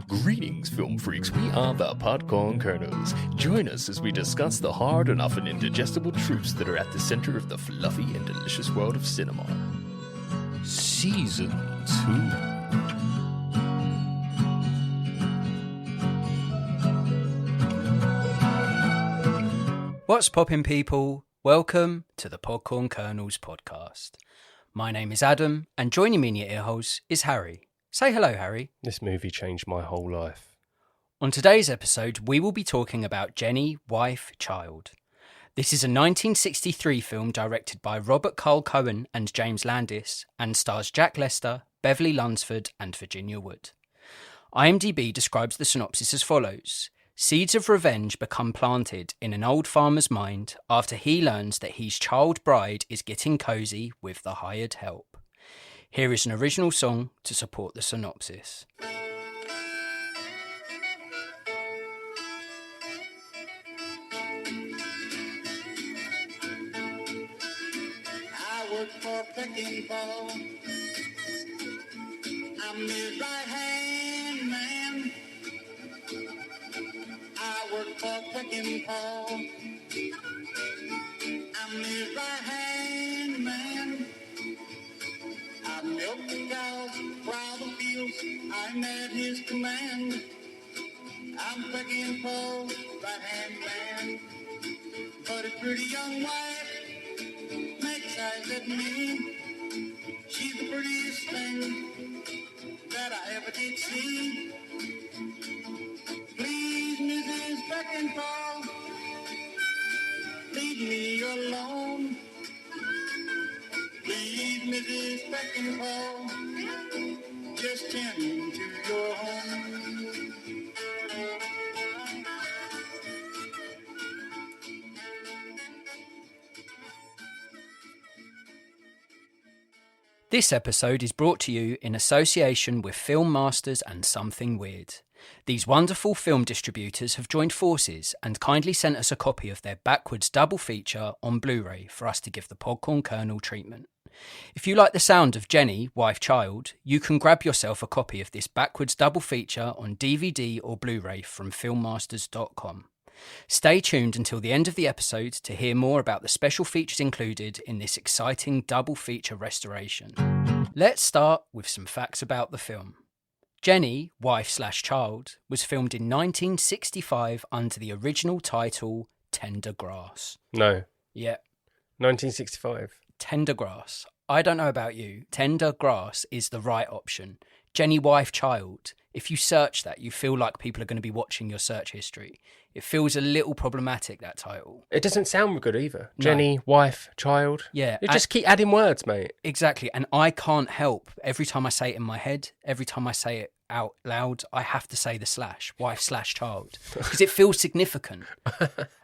Greetings, film freaks. We are the Podcorn Kernels. Join us as we discuss the hard and often indigestible truths that are at the center of the fluffy and delicious world of cinema. Season 2. What's poppin', people? Welcome to the Podcorn Kernels podcast. My name is Adam, and joining me in your earholes is Harry. Say hello, Harry. This movie changed my whole life. On today's episode, we will be talking about Jenny, Wife, Child. This is a 1963 film directed by Robert Carl Cohen and James Landis, and stars Jack Lester, Beverly Lunsford, and Virginia Wood. IMDb describes the synopsis as follows. Seeds of revenge become planted in an old farmer's mind after he learns that his child bride is getting cozy with the hired help. Here is an original song to support the synopsis. I work for Peckingpaw. I'm his right-hand man. I work for Peckingpaw. I'm his right-hand man. I milk the cows, plow the fields, I'm at his command. I'm Peckingpaw's right-hand man. But a pretty young wife makes eyes at me. She's the prettiest thing that I ever did see. Please, Mrs. Peckingpaw, leave me alone. Please, Mrs. Peckingpaw, just tend to your home. This episode is brought to you in association with Film Masters and Something Weird. These wonderful film distributors have joined forces and kindly sent us a copy of their backwards double feature on Blu-ray for us to give the Podcorn Kernel treatment. If you like the sound of Jenny, Wife, Child, you can grab yourself a copy of this backwards double feature on DVD or Blu-ray from filmmasters.com. Stay tuned until the end of the episode to hear more about the special features included in this exciting double feature restoration. Let's start with some facts about the film. Jenny, Wife/Child, was filmed in 1965 under the original title Tender Grass. No. Yeah. 1965. Tender Grass. I don't know about you. Tender Grass is the right option. Jenny, Wife, Child. If you search that, you feel like people are going to be watching your search history. It feels a little problematic, that title. It doesn't sound good either. No. Jenny, wife, child. Yeah. You just keep adding words, mate. Exactly. And I can't help. Every time I say it in my head, every time I say it out loud, I have to say the slash, wife/child, because it feels significant.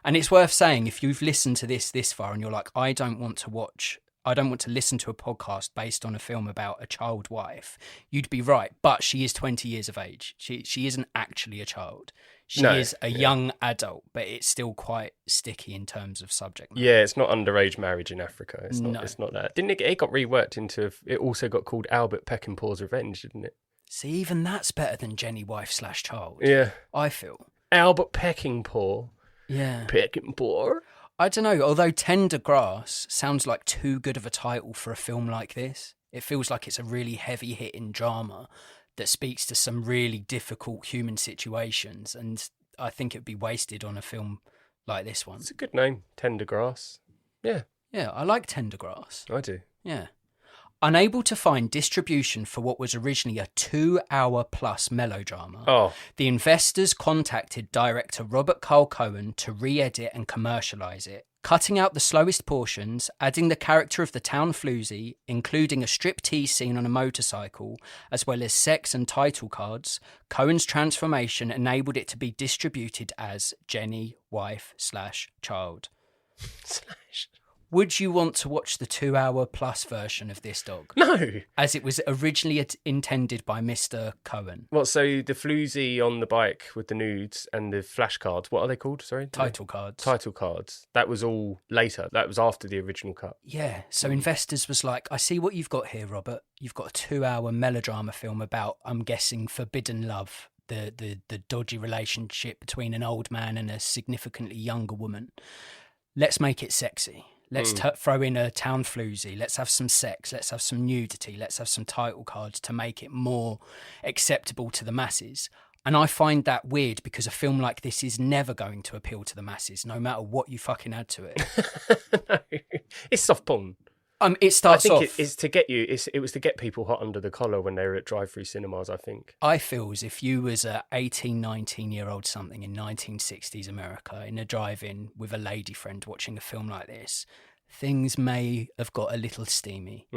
And it's worth saying, if you've listened to this far and you're like, I don't want to listen to a podcast based on a film about a child wife, you'd be right. But she is 20 years of age. She isn't actually a child. She is a young adult, but it's still quite sticky in terms of subject matter. Yeah, it's not underage marriage in Africa. It's not. No. It's not that. Didn't it? It got reworked into. It also got called Albert Peckingpaw's Revenge, didn't it? See, even that's better than Jenny, Wife/Child. Yeah. I feel. Albert Peckingpaw. Yeah. Peckingpaw. I don't know, although Tender Grass sounds like too good of a title for a film like this. It feels like it's a really heavy-hitting drama that speaks to some really difficult human situations, and I think it'd be wasted on a film like this one. It's a good name, Tender Grass. Yeah. Yeah, I like Tender Grass. I do. Yeah. Unable to find distribution for what was originally a 2-hour-plus melodrama, the investors contacted director Robert Carl Cohen to re-edit and commercialise it, cutting out the slowest portions, adding the character of the town floozy, including a striptease scene on a motorcycle, as well as sex and title cards. Cohen's transformation enabled it to be distributed as Jenny, Wife/Child. Would you want to watch the 2-hour-plus version of this dog? No. As it was originally intended by Mr. Cohen. What, so the floozy on the bike with the nudes and the flashcards, what are they called? Sorry? Title cards. Title cards. That was all later. That was after the original cut. Yeah. So investors was like, I see what you've got here, Robert. You've got a 2-hour melodrama film about, I'm guessing, forbidden love the dodgy relationship between an old man and a significantly younger woman. Let's make it sexy. Let's throw in a town floozy. Let's have some sex. Let's have some nudity. Let's have some title cards to make it more acceptable to the masses. And I find that weird because a film like this is never going to appeal to the masses, no matter what you fucking add to it. No, it's soft porn. It starts off. I think it's to get you. It was to get people hot under the collar when they were at drive-through cinemas, I think. I feel as if you was a 18, 19-year-old something in 1960s America in a drive-in with a lady friend watching a film like this, things may have got a little steamy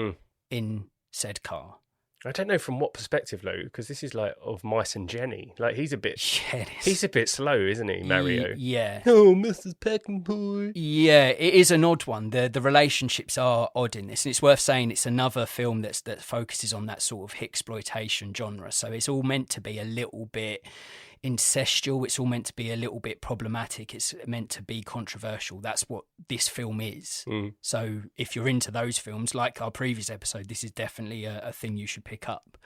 in said car. I don't know from what perspective, though, because this is like of Mice and Jenny. Like he's a bit slow, isn't he, Mario? Yeah. Oh, Mrs. Peckingpaw. Yeah, it is an odd one. The relationships are odd in this, and it's worth saying it's another film that focuses on that sort of Hicksploitation genre. So it's all meant to be a little bit incestual. It's all meant to be a little bit problematic. It's meant to be controversial. That's what this film is. So if you're into those films, like our previous episode, this is definitely a thing you should pick up.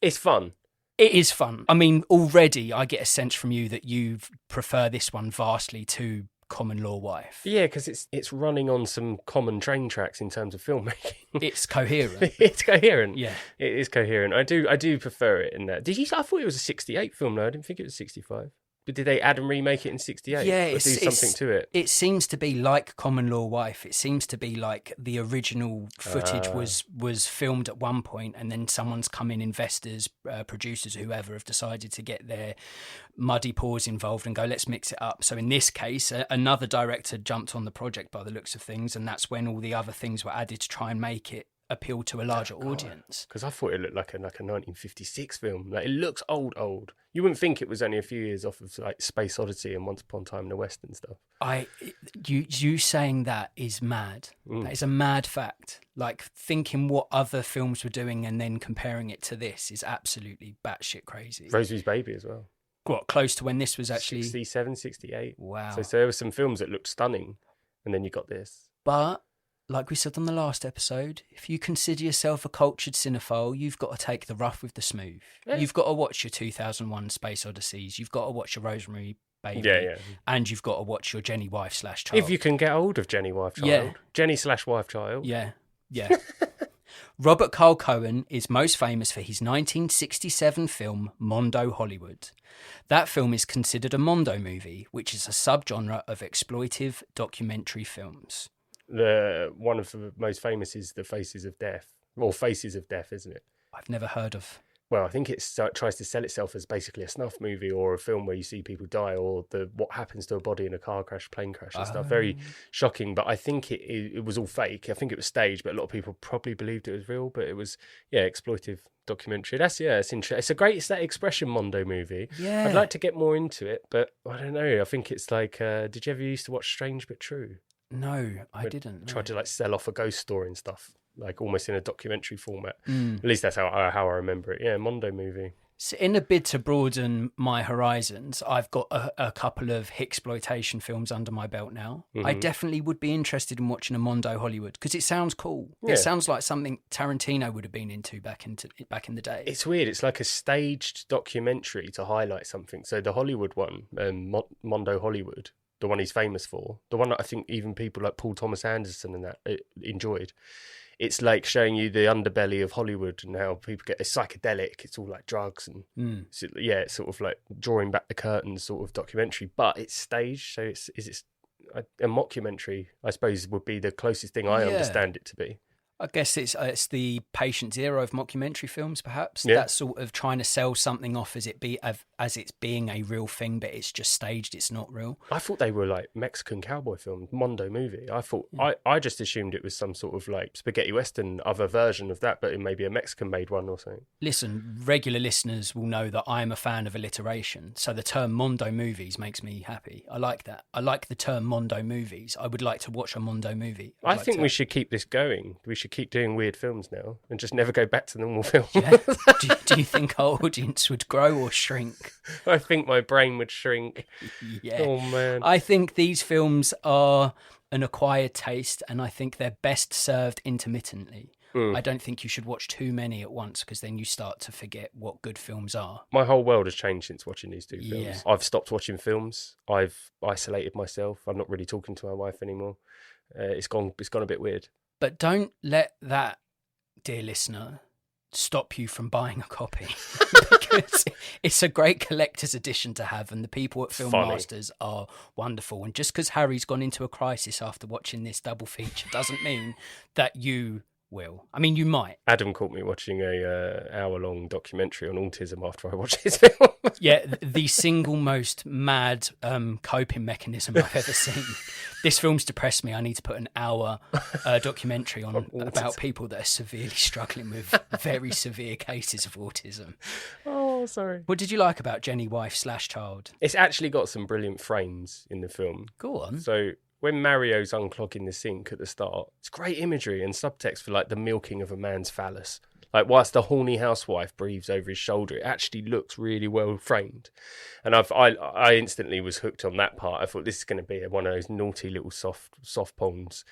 It's fun. It is fun. I mean, already I get a sense from you that you prefer this one vastly to Common Law Wife. Yeah, because it's running on some common train tracks in terms of filmmaking. It's coherent. It's coherent. Yeah, it is coherent. I do prefer it in that. I thought it was a 68 film. No, I didn't think it was 65. But did they add and remake it in 68? Yeah, or do something to it? It seems to be like Common Law Wife. It seems to be like the original footage was filmed at one point, and then someone's come in, investors, producers, whoever, have decided to get their muddy paws involved and go, let's mix it up. So in this case, another director jumped on the project by the looks of things, and that's when all the other things were added to try and make it appeal to a larger audience. Because I thought it looked like a 1956 film. Like, it looks old. You wouldn't think it was only a few years off of like Space Odyssey and Once Upon a Time in the West and stuff. You saying that is mad. That is a mad fact. Like, thinking what other films were doing and then comparing it to this is absolutely batshit crazy. Rosemary's Baby as well. What, close to when this was actually 67, 68. Wow. So there were some films that looked stunning, and then you got this. But like we said on the last episode, if you consider yourself a cultured cinephile, you've got to take the rough with the smooth. Yeah. You've got to watch your 2001 Space Odysseys. You've got to watch your Rosemary Baby. Yeah. And you've got to watch your Jenny Wife/Child. If you can get hold of Jenny Wife/Child. Yeah. Jenny/Wife/Child. Yeah. Robert Carl Cohen is most famous for his 1967 film Mondo Hollywood. That film is considered a Mondo movie, which is a subgenre of exploitive documentary films. One of the most famous is The Faces of Death, or Faces of Death, isn't it? I've never heard of. Well, I think it tries to sell itself as basically a snuff movie or a film where you see people die, or what happens to a body in a car crash, plane crash and stuff. Very shocking, but I think it was all fake. I think it was staged, but a lot of people probably believed it was real, but it was, exploitive documentary. It's interesting. It's it's that expression Mondo movie. Yeah. I'd like to get more into it, but I don't know. I think it's like, did you ever used to watch Strange But True? No, I didn't. Tried to sell off a ghost story and stuff, like almost in a documentary format. At least that's how I remember it. Yeah, Mondo movie. So in a bid to broaden my horizons, I've got a couple of Hicksploitation films under my belt now. I definitely would be interested in watching a Mondo Hollywood because it sounds cool. Yeah. It sounds like something Tarantino would have been into back in the day. It's weird. It's like a staged documentary to highlight something. So the Hollywood one, Mondo Hollywood, the one he's famous for, the one that I think even people like Paul Thomas Anderson and that enjoyed. It's like showing you the underbelly of Hollywood and how people get psychedelic. It's all like drugs and it's sort of like drawing back the curtains sort of documentary, but it's staged. So it's a mockumentary, I suppose, would be the closest thing I understand it to be. I guess it's the Patience era of mockumentary films, perhaps. Yeah. That's sort of trying to sell something off as it's being a real thing, but it's just staged. It's not real. I thought they were like Mexican cowboy films, Mondo movie. I just assumed it was some sort of like spaghetti western other version of that, but it may be a Mexican made one or something. Listen, regular listeners will know that I am a fan of alliteration, so the term Mondo movies makes me happy. I like that. I like the term Mondo movies. I would like to watch a Mondo movie. I think we should keep this going. We should keep doing weird films now and just never go back to normal film. Yeah. Do you think our audience would grow or shrink? I think my brain would shrink. Yeah. Oh man. I think these films are an acquired taste, and I think they're best served intermittently. I don't think you should watch too many at once because then you start to forget what good films are. My whole world has changed since watching these two films. Yeah. I've stopped watching films. I've isolated myself. I'm not really talking to my wife anymore. It's gone a bit weird. But don't let that, dear listener, stop you from buying a copy because it's a great collector's edition to have, and the people at Film Masters are wonderful. And just because Harry's gone into a crisis after watching this double feature doesn't mean that you will. I mean, you might. Adam caught me watching a hour-long documentary on autism after I watched his film. Yeah, the single most mad coping mechanism I've ever seen. This film's depressed me. I need to put an hour documentary on about people that are severely struggling with very severe cases of autism. Oh, sorry. What did you like about Jenny, wife / child? It's actually got some brilliant frames in the film. Go on. So when Mario's unclogging the sink at the start, it's great imagery and subtext for like the milking of a man's phallus. Like whilst the horny housewife breathes over his shoulder, it actually looks really well framed. And I instantly was hooked on that part. I thought this is going to be one of those naughty little soft porns.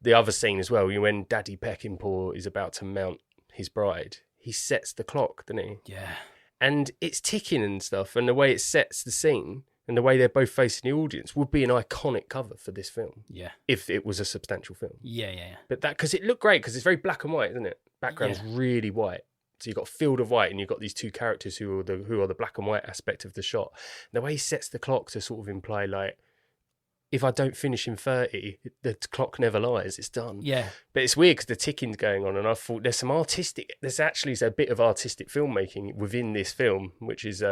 The other scene as well, when Daddy Peckingpaw is about to mount his bride, he sets the clock, doesn't he? Yeah. And it's ticking and stuff, and the way it sets the scene and the way they're both facing the audience would be an iconic cover for this film. Yeah. If it was a substantial film. Yeah. But that, because it looked great, because it's very black and white, isn't it? Background's really white. So you've got a field of white and you've got these two characters who are the black and white aspect of the shot. And the way he sets the clock to sort of imply like, if I don't finish in 30, the clock never lies, it's done. Yeah. But it's weird because the ticking's going on, and I thought there's actually a bit of artistic filmmaking within this film, which is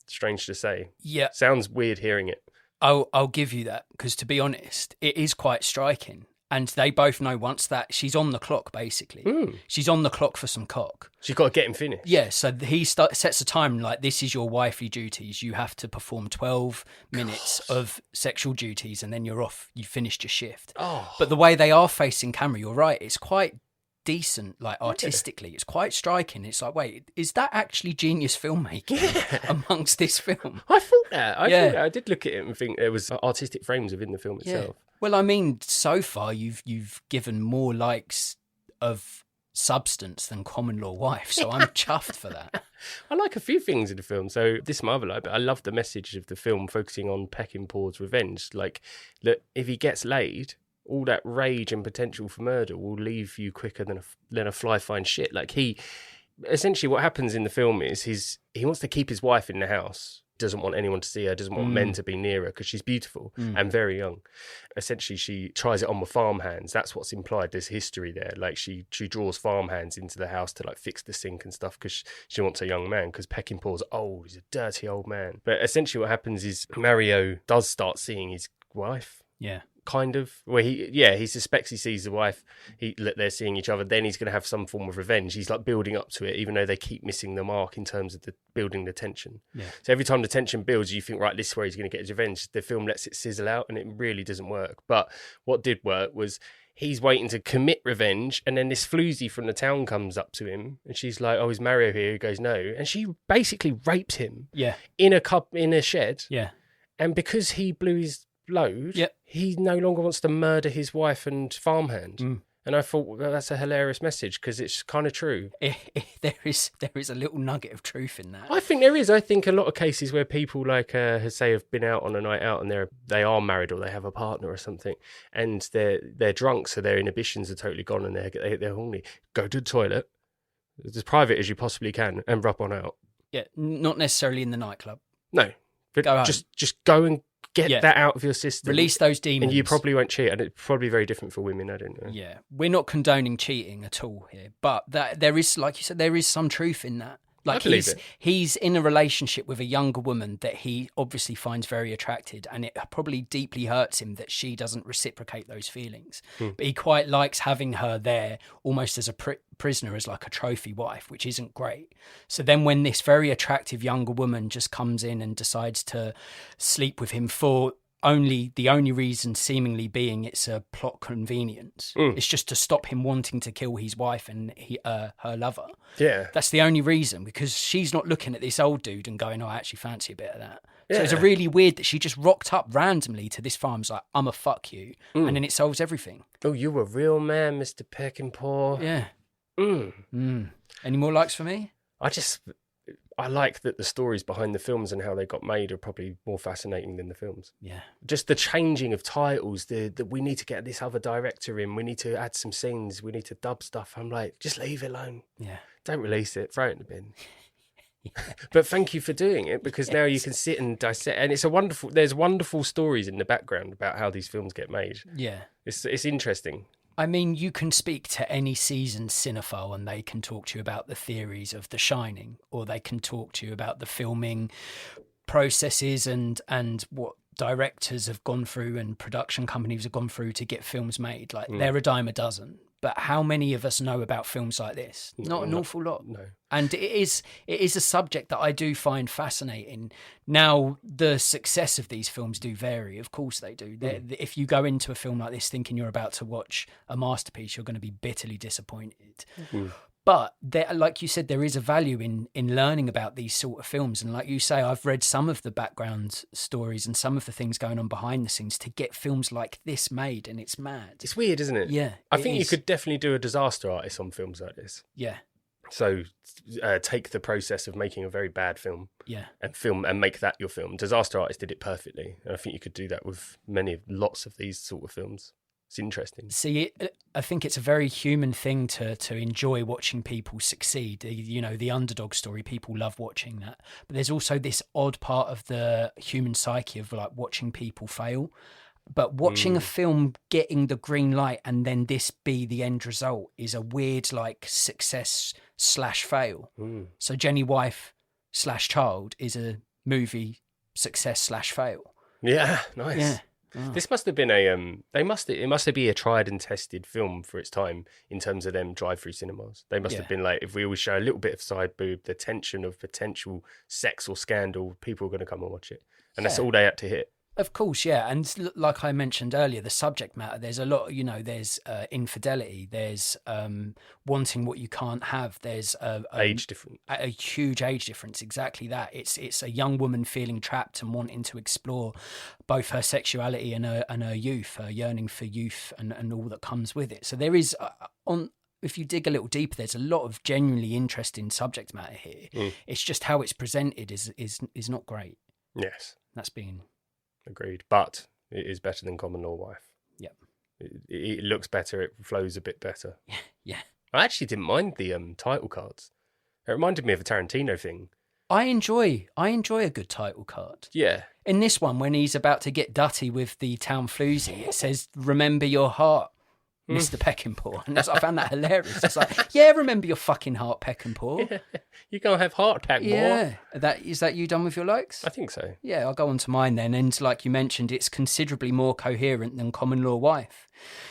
strange to say. Yeah. Sounds weird hearing it. I'll give you that, because to be honest, it is quite striking. And they both know once that she's on the clock, basically. She's on the clock for some cock. She's got to get him finished. Yeah, so he sets a time like, this is your wifely duties. You have to perform 12 minutes of sexual duties and then you're off. You've finished your shift. Oh. But the way they are facing camera, you're right, it's quite decent, like artistically. It's quite striking. It's like, wait, is that actually genius filmmaking amongst this film? I thought that. I did look at it and think there was artistic frames within the film itself. Well, I mean, so far you've given more likes of substance than Common Law Wife, so I'm chuffed for that. I like a few things in the film. So this is my other like, but I love the message of the film focusing on Peckingpaw's revenge. Like, look, if he gets laid, all that rage and potential for murder will leave you quicker than a fly finds shit. Like essentially what happens in the film is he wants to keep his wife in the house. Doesn't want anyone to see her, doesn't want men to be near her because she's beautiful and very young. Essentially, she tries it on with farmhands. That's what's implied. There's history there. Like she draws farmhands into the house to like fix the sink and stuff because she wants a young man, because Peckingpaw's old. He's a dirty old man. But essentially what happens is Mario does start seeing his wife. Yeah. Kind of, where he suspects he sees the wife, they're seeing each other, then he's going to have some form of revenge. He's like building up to it, even though they keep missing the mark in terms of building the tension. Yeah. So every time the tension builds, you think, right, this is where he's going to get his revenge. The film lets it sizzle out and it really doesn't work. But what did work was he's waiting to commit revenge, and then this floozy from the town comes up to him and she's like, oh, is Mario here? He goes, no. And she basically rapes him in a shed. Yeah. And because he blew his load, he no longer wants to murder his wife and farmhand. And I thought, well, that's a hilarious message because it's kind of true. There is a little nugget of truth in that. I think there is. I think a lot of cases where people like say have been out on a night out and they are married or they have a partner or something, and they're drunk, so their inhibitions are totally gone and they're horny. Go to the toilet, as private as you possibly can, and rub on out. Yeah, not necessarily in the nightclub. No, but go home. Just go and get that out of your system. Release those demons. And you probably won't cheat. And it's probably very different for women, I don't know. Yeah. We're not condoning cheating at all here. But there is, like you said, there is some truth in that. Like he's in a relationship with a younger woman that he obviously finds very attracted, and it probably deeply hurts him that she doesn't reciprocate those feelings. But he quite likes having her there almost as a prisoner, as like a trophy wife, which isn't great. So then when this very attractive younger woman just comes in and decides to sleep with him for the only reason seemingly being it's a plot convenience. It's just to stop him wanting to kill his wife and her lover. Yeah. That's the only reason, because she's not looking at this old dude and going, oh, I actually fancy a bit of that. Yeah. So it's really weird that she just rocked up randomly to this farm's like, I'm a fuck you. And then it solves everything. Oh, you a real man, Mr. Peckingpaw. Yeah. Any more likes for me? I like that the stories behind the films and how they got made are probably more fascinating than the films. Yeah. Just the changing of titles, that we need to get this other director in, we need to add some scenes, we need to dub stuff. I'm like, just leave it alone. Yeah. Don't release it, throw it in the bin. But thank you for doing it, because now you can sit and dissect, and there's wonderful stories in the background about how these films get made. Yeah. It's interesting. I mean, you can speak to any seasoned cinephile and they can talk to you about the theories of The Shining, or they can talk to you about the filming processes and what directors have gone through and production companies have gone through to get films made. Like, they're a dime a dozen. But how many of us know about films like this? Not an awful lot. No. And it is a subject that I do find fascinating. Now, the success of these films do vary. Of course they do. If you go into a film like this thinking you're about to watch a masterpiece, you're going to be bitterly disappointed. But like you said, there is a value in learning about these sort of films. And like you say, I've read some of the background stories and some of the things going on behind the scenes to get films like this made, and it's mad. It's weird, isn't it? Yeah. I think you could definitely do a disaster artist on films like this. Yeah. So take the process of making a very bad film, Yeah, and make that your film. Disaster Artist did it perfectly, and I think you could do that with lots of these sort of films. It's interesting. See, I think it's a very human thing to enjoy watching people succeed. You know, the underdog story, people love watching that. But there's also this odd part of the human psyche of like watching people fail. But watching a film getting the green light and then this be the end result is a weird like success/fail. So Jenny Wife / Child is a movie success/fail. Yeah, nice. Yeah. This must have been it must be a tried and tested film for its time in terms of them drive-through cinemas. They must have been like, if we always show a little bit of side boob, the tension of potential sex or scandal, people are going to come and watch it. And that's all they had to hit. Of course, yeah. And like I mentioned earlier, the subject matter, there's a lot, you know, there's infidelity, there's wanting what you can't have, there's age difference. A huge age difference, exactly that. It's a young woman feeling trapped and wanting to explore both her sexuality and her youth, her yearning for youth and all that comes with it. So there is, if you dig a little deeper, there's a lot of genuinely interesting subject matter here. It's just how it's presented is not great. Yes. That's being... Agreed, but it is better than Common Law Wife. Yep. It looks better. It flows a bit better. Yeah. I actually didn't mind the title cards. It reminded me of a Tarantino thing. I enjoy a good title card. Yeah. In this one, when he's about to get dutty with the town floozy, it says, "Remember your heart, Mr. Peckingpaw." And I found that hilarious. It's like, yeah, remember your fucking heart, Peckingpaw. Yeah. You're going to have heart attack, Yeah. Is that you done with your likes? I think so. Yeah, I'll go on to mine then. And like you mentioned, it's considerably more coherent than Common Law Wife.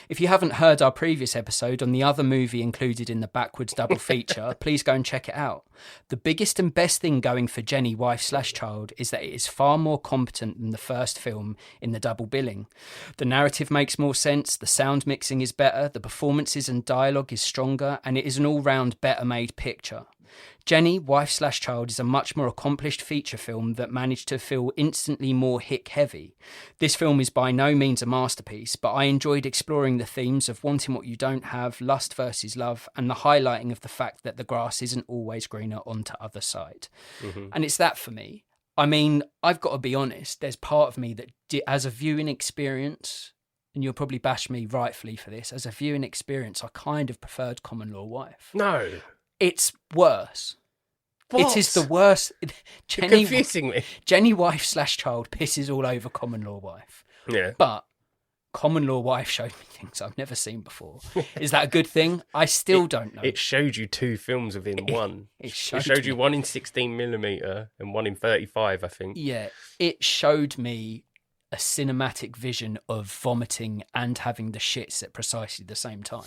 If you haven't heard our previous episode on the other movie included in the Backwards double feature, please go and check it out. The biggest and best thing going for Jenny Wife / Child is that it is far more competent than the first film in the double billing. The narrative makes more sense, the sound mixing is better, the performances and dialogue is stronger, and it is an all-round better made picture. Jenny, Wife / Child is a much more accomplished feature film that managed to feel instantly more hick-heavy. This film is by no means a masterpiece, but I enjoyed exploring the themes of wanting what you don't have, lust versus love, and the highlighting of the fact that the grass isn't always greener on the other side. And it's that for me. I mean, I've got to be honest, there's part of me that, as a viewing experience, and you'll probably bash me rightfully for this, as a viewing experience, I kind of preferred Common Law Wife. No. It's worse. What? It is the worst. You're confusing me. Jenny Wife / Child pisses all over Common Law Wife. Yeah. But Common Law Wife showed me things I've never seen before. Is that a good thing? I still don't know. It showed you two films within one. It showed you one in 16mm and one in 35, I think. Yeah. It showed me a cinematic vision of vomiting and having the shits at precisely the same time.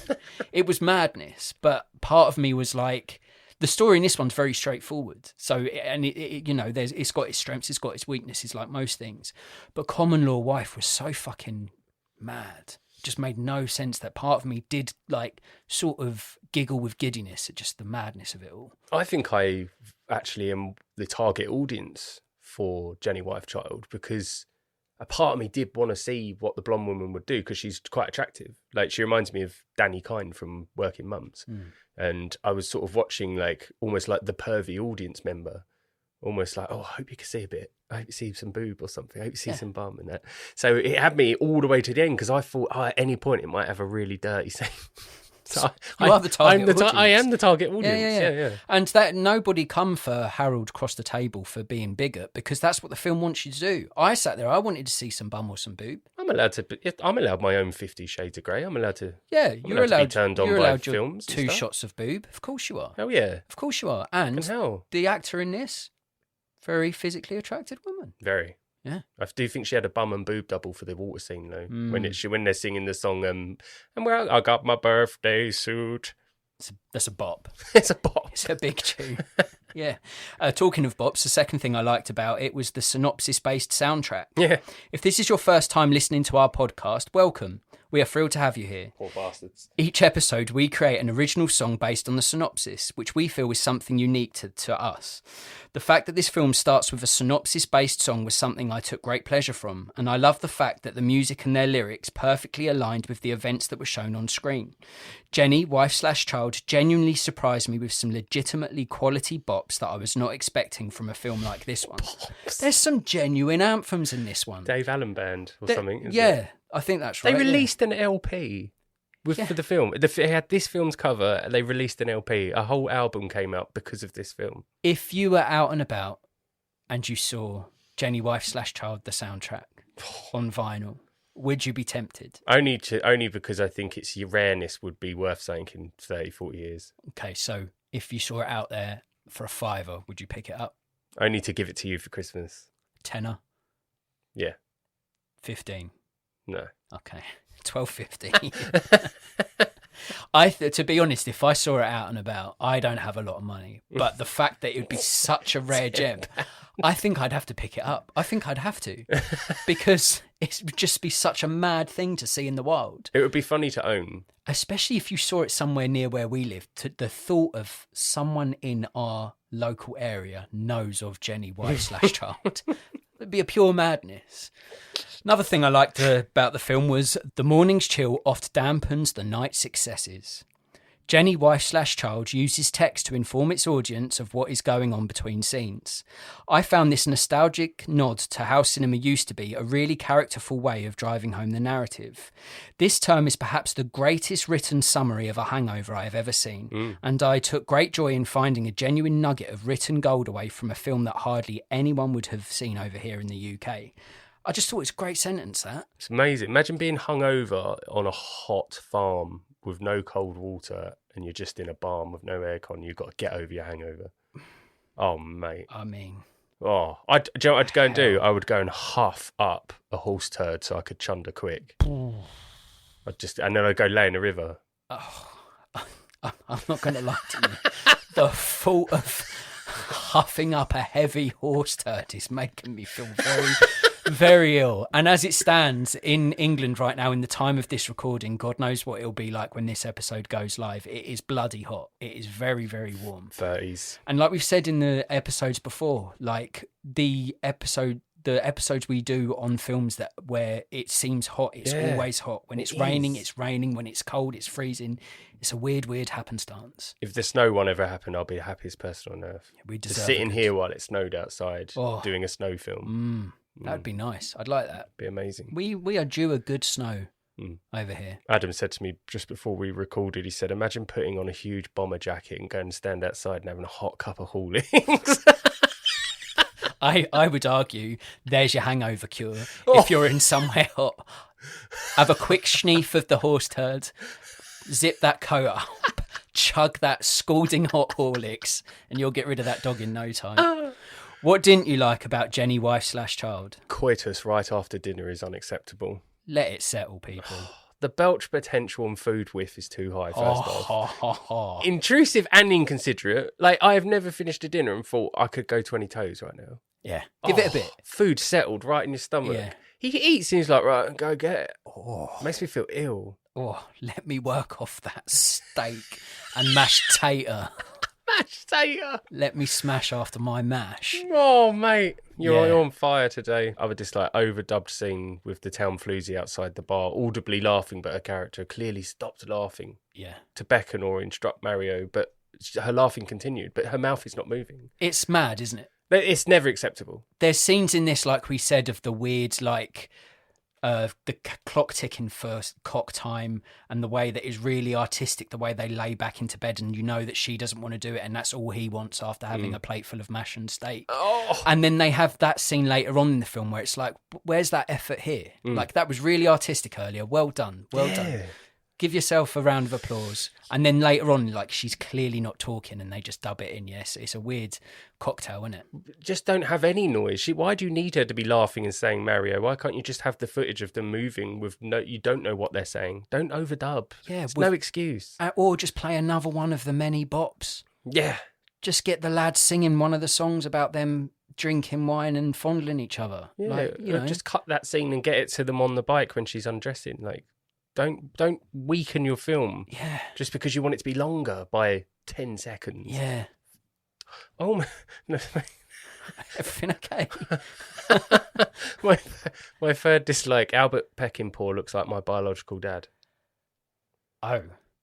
It was madness, but part of me was like, the story in this one's very straightforward. So, and it you know, it's got its strengths, it's got its weaknesses, like most things. But Common Law Wife was so fucking mad. It just made no sense. That part of me did like sort of giggle with giddiness at just the madness of it all. I think I actually am the target audience for Jenny Wife Child, because a part of me did want to see what the blonde woman would do because she's quite attractive. Like, she reminds me of Danny Kind from Working Mums. And I was sort of watching, like, almost like the pervy audience member, almost like, oh, I hope you can see a bit. I hope you see some boob or something. I hope you see some bum and that. So it had me all the way to the end because I thought, at any point it might have a really dirty scene. So you are the target audience. I am the target audience. Yeah. And that nobody come for Harold cross the table for being bigot, because that's what the film wants you to do. I sat there, I wanted to see some bum or some boob. I'm allowed my own 50 Shades of Grey. I'm allowed to. Yeah, you're allowed to be turned on by films. Two shots of boob. Of course you are. Oh yeah. Of course you are. And how? The actor in this, very physically attracted woman. Very. Yeah, I do think she had a bum and boob double for the water scene though. When they're singing the song, and where I got my birthday suit. That's a bop. It's a bop. It's a big tune. Yeah. Talking of bops, the second thing I liked about it was the synopsis-based soundtrack. Yeah. If this is your first time listening to our podcast, welcome. We are thrilled to have you here. Poor bastards. Each episode, we create an original song based on the synopsis, which we feel is something unique to us. The fact that this film starts with a synopsis-based song was something I took great pleasure from, and I love the fact that the music and their lyrics perfectly aligned with the events that were shown on screen. Jenny, wife/child, genuinely surprised me with some legitimately quality bops that I was not expecting from a film like this one. Bops. There's some genuine anthems in this one. Dave Allen Band or something. Isn't it? I think that's right. They released an LP for the film. It had this film's cover, and they released an LP. A whole album came out because of this film. If you were out and about and you saw Jenny, wife/child, the soundtrack on vinyl, would you be tempted? Only because I think its rareness would be worth saying in 30, 40 years. Okay, so if you saw it out there for a $5, would you pick it up? Only to give it to you for Christmas. $10? Yeah. 15? No. Okay. 12.50. To be honest, if I saw it out and about, I don't have a lot of money. But the fact that it would be such a rare gem, I think I'd have to pick it up. I think I'd have to. Because it would just be such a mad thing to see in the wild. It would be funny to own. Especially if you saw it somewhere near where we live. The thought of someone in our local area knows of Jenny, wife/child. It'd be a pure madness. Another thing I liked about the film was the morning's chill oft dampens the night's successes. Jenny, wife/child, uses text to inform its audience of what is going on between scenes. I found this nostalgic nod to how cinema used to be a really characterful way of driving home the narrative. This term is perhaps the greatest written summary of a hangover I have ever seen, and I took great joy in finding a genuine nugget of written gold away from a film that hardly anyone would have seen over here in the UK. I just thought it's a great sentence, that. It's amazing. Imagine being hungover on a hot farm with no cold water, and you're just in a barn with no aircon. You've got to get over your hangover. Oh, mate. I mean... Oh, do you know what I'd go and do? I would go and huff up a horse turd so I could chunder quick. And then I'd go lay in the river. Oh, I'm not going to lie to you. The thought of huffing up a heavy horse turd is making me feel very... very ill. And as it stands in England right now, in the time of this recording, God knows what it'll be like when this episode goes live. It is bloody hot. It is very, very warm. 30s. And like we've said in the episodes before, like the episodes we do on films where it seems hot, it's always hot. When it's raining, it's raining. When it's cold, it's freezing. It's a weird happenstance. If the snow one ever happened, I'll be the happiest person on earth. We deserve just sitting here while it snowed outside, doing a snow film. That'd be nice. I'd like that. Be amazing. We are due a good snow over here. Adam said to me just before we recorded, he said, imagine putting on a huge bomber jacket and going to stand outside and having a hot cup of Hawlings. I would argue there's your hangover cure. If you're in somewhere hot, have a quick schneef of the horse turd, zip that coat up, chug that scalding hot Horlicks, and you'll get rid of that dog in no time. What didn't you like about Jenny, wife/child? Coitus right after dinner is unacceptable. Let it settle, people. The belch potential and food whiff is too high, first off. Intrusive and inconsiderate. Like, I have never finished a dinner and thought I could go 20 toes right now. Yeah, give it a bit. Food settled right in your stomach. Yeah. He eats and he's like, right, go get it. Makes me feel ill. Let me work off that steak and mashed tater. Mash tater. Let me smash after my mash. Oh, mate. You're Yeah. on fire today. Other just like overdubbed scene with the town floozy outside the bar, audibly laughing, but her character clearly stopped laughing Yeah. to beckon or instruct Mario, but her laughing continued, but her mouth is not moving. It's mad, isn't it? It's never acceptable. There's scenes in this, like we said, of the weird, like, clock ticking for cock time, and the way that is really artistic, the way they lay back into bed and you know that she doesn't want to do it and that's all he wants after having a plate full of mash and steak. Oh. And then they have that scene later on in the film where it's like, where's that effort here? Like, that was really artistic earlier. Well done. Well done. Give yourself a round of applause. And then later on, like, she's clearly not talking and they just dub it in. Yes, it's a weird cocktail, isn't it? Just don't have any noise. Why do you need her to be laughing and saying Mario? Why can't you just have the footage of them moving with you don't know what they're saying? Don't overdub. Yeah, There's no excuse. Or just play another one of the many bops. Yeah. Just get the lads singing one of the songs about them drinking wine and fondling each other. Yeah, like, you know. just cut that scene and get it to them on the bike when she's undressing. Like, don't weaken your film. Yeah. Just because you want it to be longer by 10 seconds. Yeah. Oh, no. Everything okay? my third dislike, Albert Peckingpaw looks like my biological dad. Oh,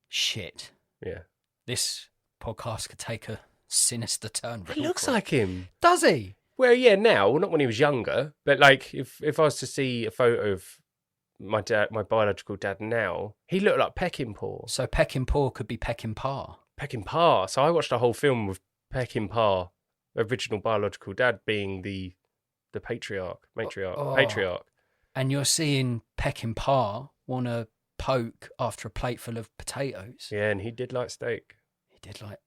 shit. Yeah. This podcast could take a sinister turn. He looks like him. Does he? Well, yeah, now, not when he was younger, but like if I was to see a photo of my biological dad now, he looked like Peckingpaw. So Peckingpaw could be Peckingpaw. Peckingpaw. So I watched a whole film with Peckingpaw, original biological dad, being the matriarch. And you're seeing Peckingpaw want to poke after a plate full of potatoes. Yeah, and he did like steak. He did like...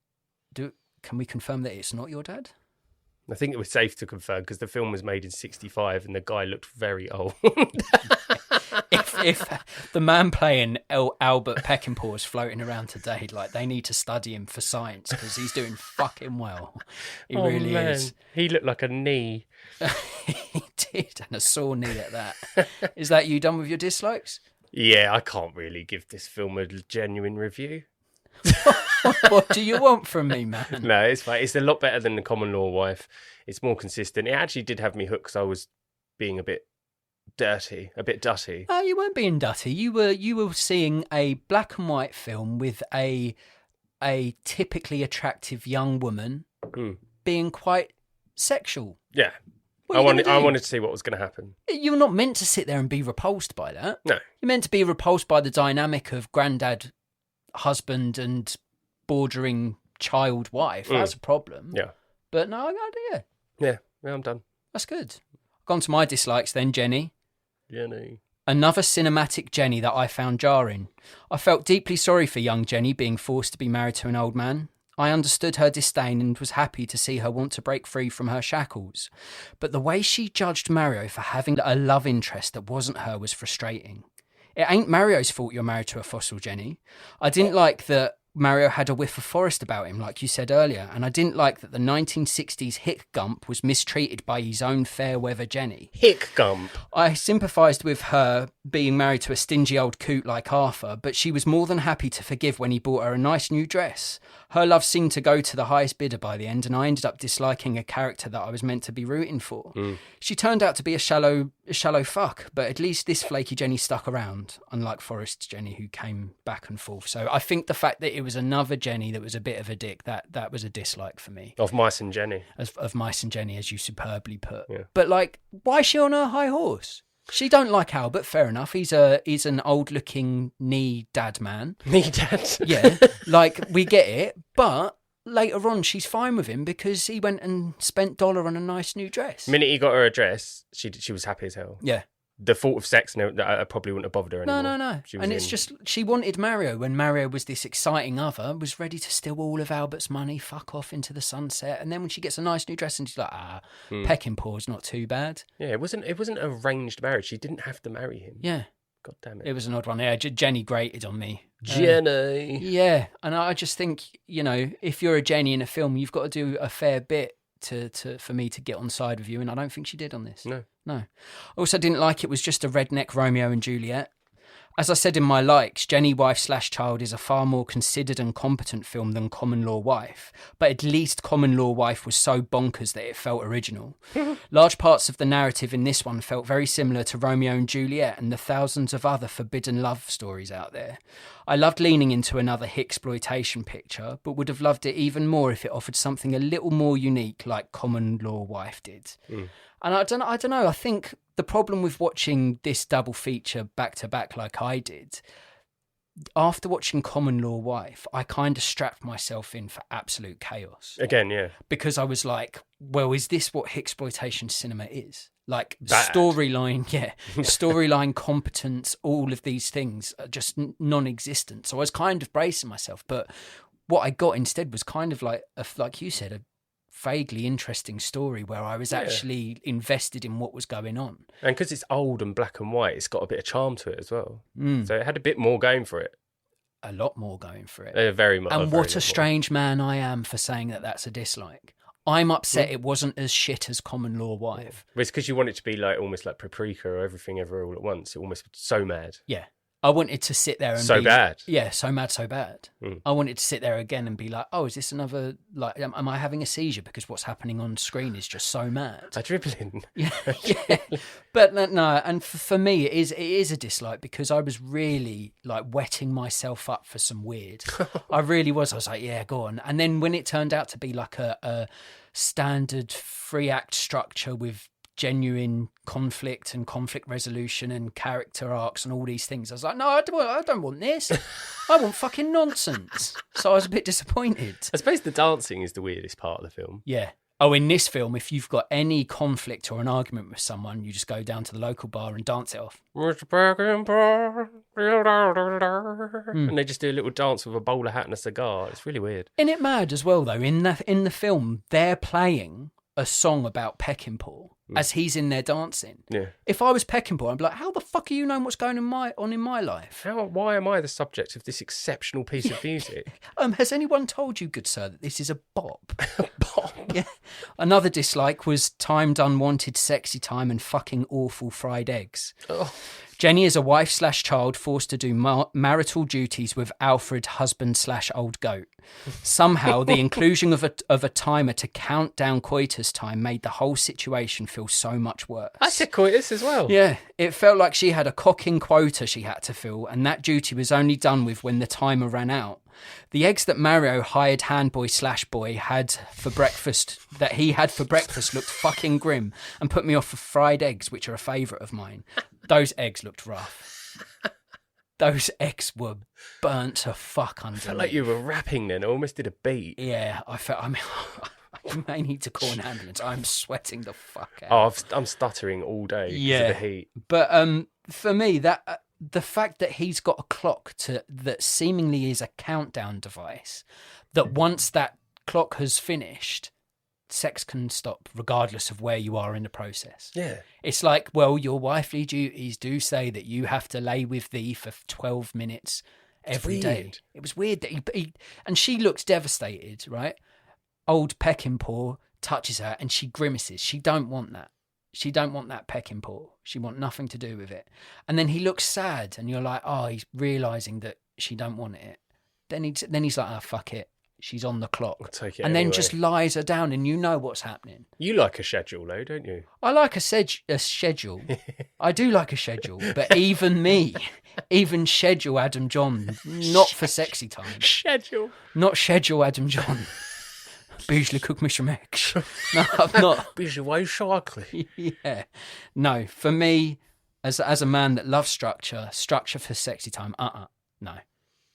Can we confirm that it's not your dad? I think it was safe to confirm because the film was made in 1965 and the guy looked very old. if the man playing Albert Peckingpaw is floating around today, like, they need to study him for science because he's doing fucking well. He really is. He looked like a knee. He did, and a sore knee at that. Is that you done with your dislikes? Yeah, I can't really give this film a genuine review. What do you want from me, man? No, it's fine. It's a lot better than The Common Law Wife. It's more consistent. It actually did have me hooked because I was being a bit dutty. No, you weren't being dutty. You were seeing a black and white film with a typically attractive young woman being quite sexual. Yeah. What I are you gonna do? wanted to see what was going to happen. You're not meant to sit there and be repulsed by that. No. You're meant to be repulsed by the dynamic of granddad, husband, and bordering child wife. That's a problem. Yeah. But no, Yeah, I'm done. that's good. Gone to my dislikes then, Jenny. Jenny. Another cinematic Jenny that I found jarring. I felt deeply sorry for young Jenny being forced to be married to an old man. I understood her disdain and was happy to see her want to break free from her shackles. But the way she judged Mario for having a love interest that wasn't her was frustrating. It ain't Mario's fault you're married to a fossil, Jenny. I didn't like that Mario had a whiff of forest about him, like you said earlier, and I didn't like that the 1960s Hick Gump was mistreated by his own fair-weather Jenny. Hick Gump. I sympathised with her being married to a stingy old coot like Arthur, but she was more than happy to forgive when he bought her a nice new dress. Her love seemed to go to the highest bidder by the end, and I ended up disliking a character that I was meant to be rooting for. She turned out to be a shallow fuck, but at least this flaky Jenny stuck around, unlike Forrest's Jenny, who came back and forth. So I think the fact that it was another Jenny that was a bit of a dick, that was a dislike for me. Of Mice and Jenny. Of Mice and Jenny, as you superbly put. Yeah. But, like, why is she on her high horse? She don't like Albert, fair enough. He's an old-looking knee dad man. Knee dad. Yeah, like, we get it, but later on she's fine with him because he went and spent $1 on a nice new dress. The minute he got her a dress, she was happy as hell. Yeah. The thought of sex, no, I probably wouldn't have bothered her anymore. No. She was And it's just, she wanted Mario when Mario was this exciting other, was ready to steal all of Albert's money, fuck off into the sunset. And then when she gets a nice new dress and she's like, Peckingpaw's not too bad. Yeah, it wasn't arranged marriage. She didn't have to marry him. Yeah. God damn it. It was an odd one. Yeah, Jenny grated on me. Jenny. Yeah. And I just think, if you're a Jenny in a film, you've got to do a fair bit for me to get on side with you, and I don't think she did on this. No. I also didn't like it was just a redneck Romeo and Juliet. As I said in my likes, Jenny Wife / Child is a far more considered and competent film than Common Law Wife, but at least Common Law Wife was so bonkers that it felt original. Large parts of the narrative in this one felt very similar to Romeo and Juliet and the thousands of other forbidden love stories out there. I loved leaning into another Hicksploitation picture, but would have loved it even more if it offered something a little more unique like Common Law Wife did. And I don't know, I think the problem with watching this double feature back to back like I did, after watching Common Law Wife, I kind of strapped myself in for absolute chaos. Again, yeah. Because I was like, well, is this what Hicksploitation cinema is? Like Bad. storyline competence, all of these things are just non-existent. So I was kind of bracing myself. But what I got instead was kind of like you said, a vaguely interesting story where I was actually invested in what was going on. And because it's old and black and white, it's got a bit of charm to it as well. So it had a bit more going for it. A lot more going for it. Very much. And what a strange man I am for saying that that's a dislike. I'm upset it wasn't as shit as Common Law Wife. Well, it's because you want it to be like almost like Paprika or Everything Ever All at Once. It almost so mad. Yeah. I wanted to sit there and so be... bad. Yeah, so mad, so bad. I wanted to sit there again and be like, oh, is this another... Like, am I having a seizure because what's happening on screen is just so mad? A dribbling. Yeah. But no, and for me, it is a dislike because I was really like wetting myself up for some weird. I really was. I was like, yeah, go on. And then when it turned out to be like a standard 3-act structure with genuine conflict and conflict resolution and character arcs and all these things, I was like, no, I don't want this. I want fucking nonsense. So I was a bit disappointed. I suppose the dancing is the weirdest part of the film. Yeah. Oh, in this film, if you've got any conflict or an argument with someone, you just go down to the local bar and dance it off. Mr. Peckingpaw. And they just do a little dance with a bowler hat and a cigar. It's really weird. Isn't it mad as well, though? In the film, they're playing a song about Peckingpaw as he's in there dancing. Yeah. If I was Peckingpaw, I'd be like, how the fuck are you knowing what's going on in my life? Why am I the subject of this exceptional piece of music? Has anyone told you, good sir, that this is a bop? Bop. Yeah. Another dislike was timed unwanted sexy time and fucking awful fried eggs. Oh. Jenny is a wife / child forced to do marital duties with Alfred, husband / old goat. Somehow, the inclusion of a timer to count down coitus time made the whole situation feel so much worse. I said coitus as well. Yeah, it felt like she had a cocking quota she had to fill, and that duty was only done with when the timer ran out. The eggs that Mario, hired handboy / boy, had for breakfast looked fucking grim and put me off of fried eggs, which are a favourite of mine. Those eggs looked rough. Those eggs were burnt to fuck under. I felt like you were rapping then. I almost did a beat. Yeah, I may need to call an ambulance. I'm sweating the fuck out. Oh, I'm stuttering all day because of the heat. But for me, that the fact that he's got a clock that seemingly is a countdown device, that once that clock has finished, sex can stop regardless of where you are in the process. Yeah. It's like, well, your wifely duties do say that you have to lay with thee for 12 minutes every day. It was weird that he and she looks devastated, right? Old Peckingpaw touches her and she grimaces. She don't want that. She don't want that Peckingpaw. She want nothing to do with it. And then he looks sad and you're like, oh, he's realising that she don't want it. Then he's like, oh, fuck it. She's on the clock. I'll take it and anyway. then just lies her down and you know what's happening. You like a schedule though, don't you? I like a schedule. I do like a schedule. But even schedule Adam John, not for sexy time. Schedule. Not schedule Adam John. Usually cook me some eggs. No, I'm not. Usually chocolate. Yeah. No, for me, as a man that loves structure for sexy time, no.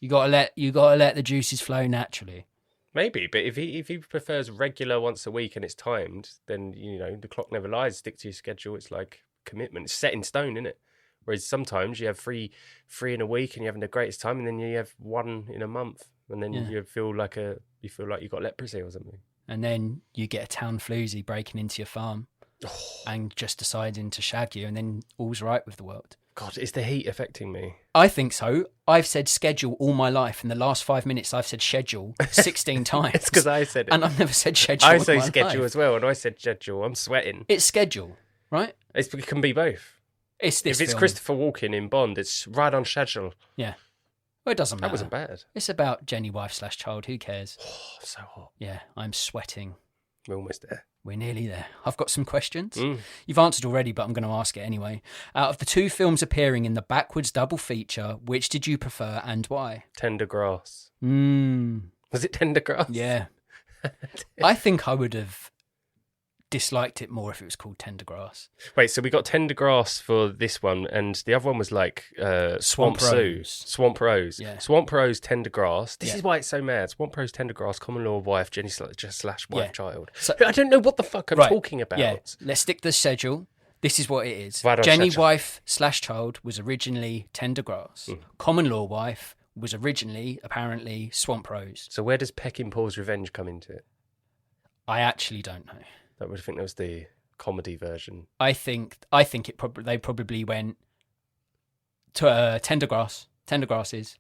You gotta let the juices flow naturally. Maybe, but if he prefers regular once a week and it's timed, then the clock never lies. Stick to your schedule. It's like commitment. It's set in stone, isn't it? Whereas sometimes you have three in a week and you're having the greatest time, and then you have one in a month, and then you feel like you got leprosy or something. And then you get a town floozy breaking into your farm and just deciding to shag you, and then all's right with the world. God, is the heat affecting me? I think so. I've said schedule all my life. In the last 5 minutes, I've said schedule 16 times. It's because I said it. And I've never said schedule. I say schedule as well, and I said schedule. I'm sweating. It's schedule, right? It can be both. It's this If it's film. Christopher Walken in Bond, it's right on schedule. Yeah. Well, it doesn't matter. That wasn't bad. It's about Jenny wife/child. Who cares? Oh, so hot. Yeah, I'm sweating. We're almost there. We're nearly there. I've got some questions. You've answered already, but I'm going to ask it anyway. Out of the 2 films appearing in the backwards double feature, which did you prefer and why? Tender Grass. Was it Tender Grass? Yeah. I think I would have disliked it more if it was called Tender Grass. Wait, so we got Tender Grass for this one, and the other one was like Swamp Sue. Rose. Swamp Rose. Yeah. Swamp Rose, Tender Grass. This Yeah. is why it's so mad. Swamp Rose, Tender Grass, common law wife, Jenny slash wife Yeah. child. So- I don't know what the fuck I'm Right. talking about. Yeah, let's stick to the schedule. This is what it is. Right on Jenny schedule. wife/child was originally Tender Grass. Common law wife was originally, apparently, Swamp Rose. So where does Peckingpaw's Revenge come into it? I actually don't know. I would think that was the comedy version. I think they probably went to Tender Grasses,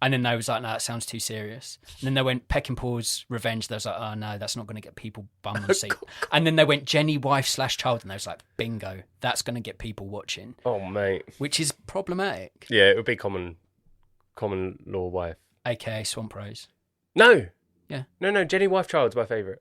and then they was like, no, that sounds too serious. And then they went Peckingpaw's Revenge. They was like, oh no, that's not going to get people bum on seat. And then they went Jenny wife/child, and they was like, bingo, that's going to get people watching, Oh mate. which is problematic. Yeah, it would be common law wife. AKA Swamp Rose. No. Yeah. No, Jenny wife child's my favourite.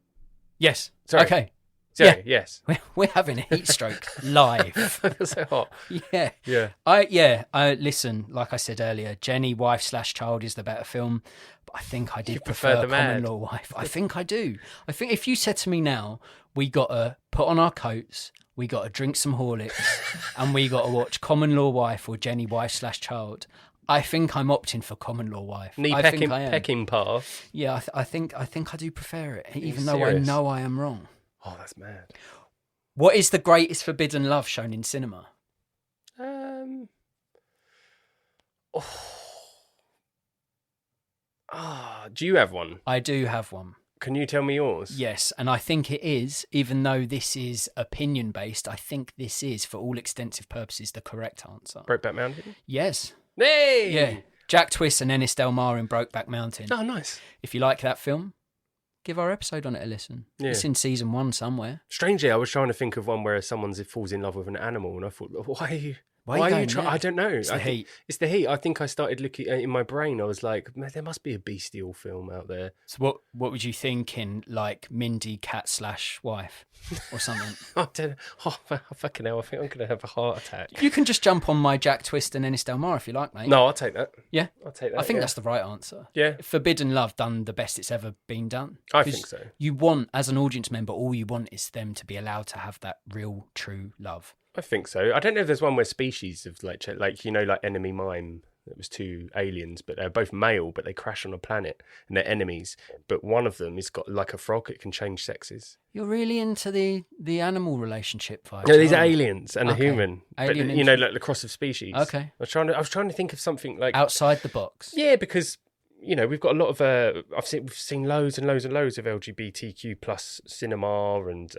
Yes. Sorry. Okay. Sorry, Yeah. yes. We're having a heat stroke live. I feel so hot. Yeah. Yeah. I listen, like I said earlier, Jenny wife/child is the better film, but I think I did You prefer prefer the Common Mad? Law Wife. I think I do. I think if you said to me now, we got to put on our coats, we got to drink some Horlicks, and we got to watch Common Law Wife or Jenny wife/child, I think I'm opting for Common Law Wife. I think I am. Peckingpaw. Yeah, I think I do prefer it, even though serious? I know I am wrong. Oh, that's mad. What is the greatest forbidden love shown in cinema? Do you have one? I do have one. Can you tell me yours? Yes, and I think it is, even though this is opinion based, I think this is, for all extensive purposes, the correct answer. Brokeback Mountain? Yes. Hey! Yeah. Jack Twist and Ennis Del Mar in Brokeback Mountain. Oh, nice. If you like that film, give our episode on it a listen. Yeah. It's in season 1 somewhere. Strangely, I was trying to think of one where someone falls in love with an animal, and I thought, why are you going trying? there? I don't know. It's the heat. It's the heat. I think I started looking in my brain. I was like, man, there must be a bestial film out there. So what would you think in, like, Mindy cat/wife or something? I don't know. Oh, fucking hell. I think I'm going to have a heart attack. You can just jump on my Jack Twist and Ennis Del Mar if you like, mate. No, I'll take that. Yeah? I'll take that. I think yeah. that's the right answer. Yeah. Forbidden Love done the best it's ever been done. I 'Cause think so. You want, as an audience member, all you want is them to be allowed to have that real, true love. I think so. I don't know if there's one where species of like Enemy Mime. It was 2 aliens, but they're both male, but they crash on a planet and they're enemies. But one of them has got like a frog; it can change sexes. You're really into the animal relationship vibe. No, these are aliens and Okay. a human. Alien but, like the cross of species. Okay. I was trying to think of something like Outside the box. yeah, because we've got a lot of we've seen loads and loads and loads of LGBTQ plus cinema and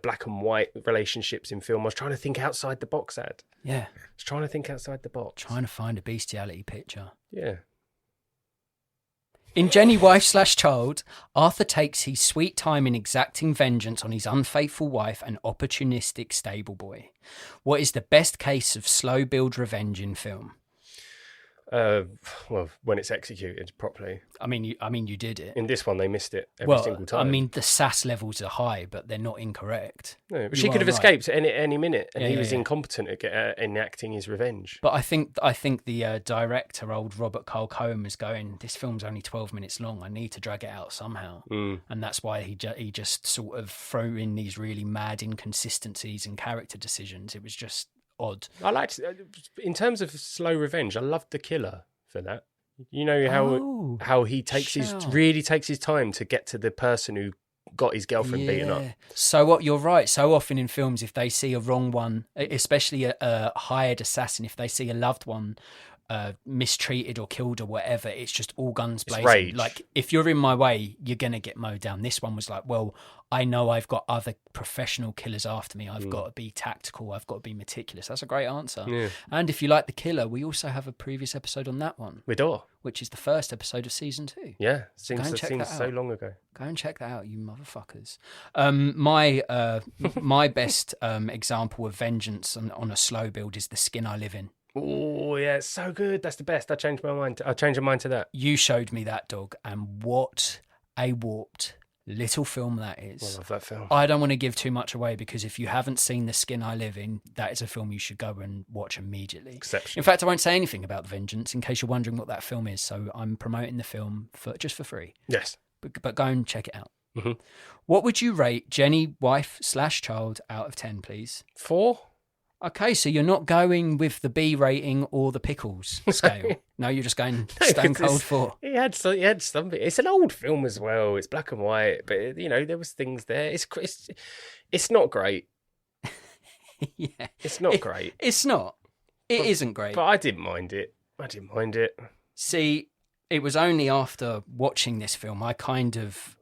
black and white relationships in film. I was trying to think outside the box, Ad. Yeah. I was trying to think outside the box. Trying to find a bestiality picture. Yeah. In Jenny wife/child, Arthur takes his sweet time in exacting vengeance on his unfaithful wife and opportunistic stable boy. What is the best case of slow build revenge in film? Well, when it's executed properly. I mean, you did it. In this one, they missed it every single time. I mean, the sass levels are high, but they're not incorrect. no, but You she could are have right. escaped at any minute, and Yeah, he yeah, was yeah. incompetent at enacting his revenge. But I think the director, old Robert Carl Cohen, was going, this film's only 12 minutes long. I need to drag it out somehow. And that's why he just sort of threw in these really mad inconsistencies and character decisions. It was just odd. I liked, in terms of slow revenge, I loved the killer for that. You know how he takes takes his time to get to the person who got his girlfriend beaten up. So what? You're right. So often in films, if they see a wrong one, especially a hired assassin, if they see a loved one mistreated or killed or whatever. It's just all guns blazing. Rage. Like, if you're in my way, you're going to get mowed down. This one was like, well, I know I've got other professional killers after me. I've got to be tactical. I've got to be meticulous. That's a great answer. Yeah. And if you like The Killer, we also have a previous episode on that one, We do. which is the first episode of season 2. Yeah. Go and check that So out. long ago. Go and check that out, you motherfuckers. My best example of vengeance on a slow build is The Skin I Live In. Oh, yeah. It's so good. That's the best. I changed my mind. I changed my mind to that. You showed me that, dog, and what a warped little film that is. I love that film. I don't want to give too much away, because if you haven't seen The Skin I Live In, that is a film you should go and watch immediately. Exceptional. In fact, I won't say anything about The Vengeance in case you're wondering what that film is, so I'm promoting the film just for free. Yes. But go and check it out. Mhm. What would you rate Jenny, wife/child, out of 10, please? 4? Okay, so you're not going with the B rating or the pickles scale. No, you're just going stone cold 4. He had something. It's an old film as well. It's black and white, but there was things there. It's not great. Yeah, It's not great. It's not. It isn't great. But I didn't mind it. See, it was only after watching this film I kind of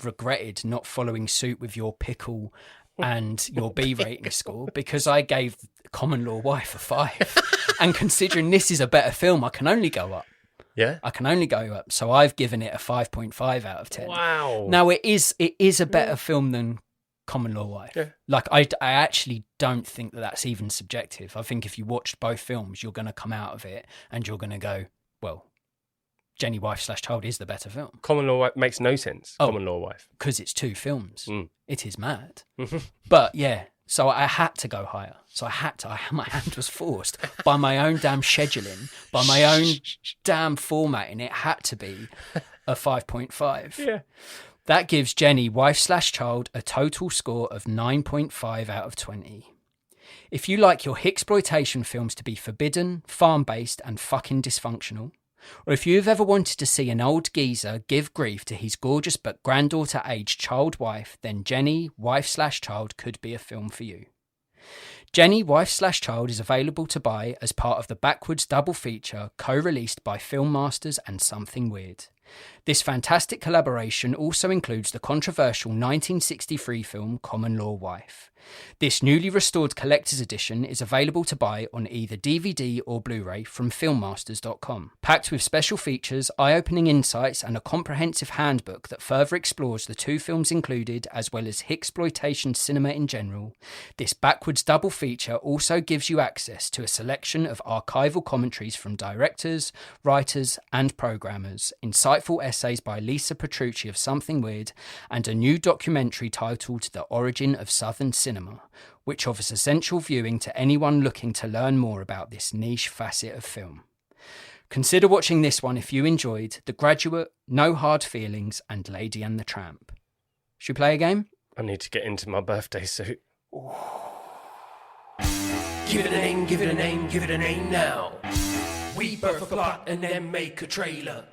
regretted not following suit with your pickle and your B rating score, because I gave Common Law Wife a 5. And considering this is a better film, I can only go up. Yeah. I can only go up. So I've given it a 5.5 out of 10. Wow. Now, it is a better film than Common Law Wife. Yeah. Like, I actually don't think that that's even subjective. I think if you watched both films, you're going to come out of it and you're going to go, well, Jenny, wife/child is the better film. Common Law Wife makes no sense. Oh. Common Law Wife. Because it's 2 films. It is mad. Mm-hmm. But yeah, so I had to go higher. So my hand was forced by my own damn scheduling, by my own damn formatting. It had to be a 5.5. Yeah. That gives Jenny, wife/child, a total score of 9.5 out of 20. If you like your Hicksploitation films to be forbidden, farm-based and fucking dysfunctional, or if you've ever wanted to see an old geezer give grief to his gorgeous but granddaughter-aged child wife, then Jenny, wife/child could be a film for you. Jenny, wife/child is available to buy as part of the Backwards double feature co-released by Film Masters and Something Weird. This fantastic collaboration also includes the controversial 1963 film Common Law Wife. This newly restored collector's edition is available to buy on either DVD or Blu-ray from filmmasters.com. Packed with special features, eye-opening insights and a comprehensive handbook that further explores the 2 films included as well as Hicksploitation cinema in general, this Backwards double feature also gives you access to a selection of archival commentaries from directors, writers and programmers, insightful essays by Lisa Petrucci of Something Weird, and a new documentary titled The Origin of Southern Cinema, which offers essential viewing to anyone looking to learn more about this niche facet of film. Consider watching this one if you enjoyed The Graduate, No Hard Feelings, and Lady and the Tramp. Should we play a game? I need to get into my birthday suit. Give it a name, give it a name, give it a name now. We birth a plot and then make a trailer.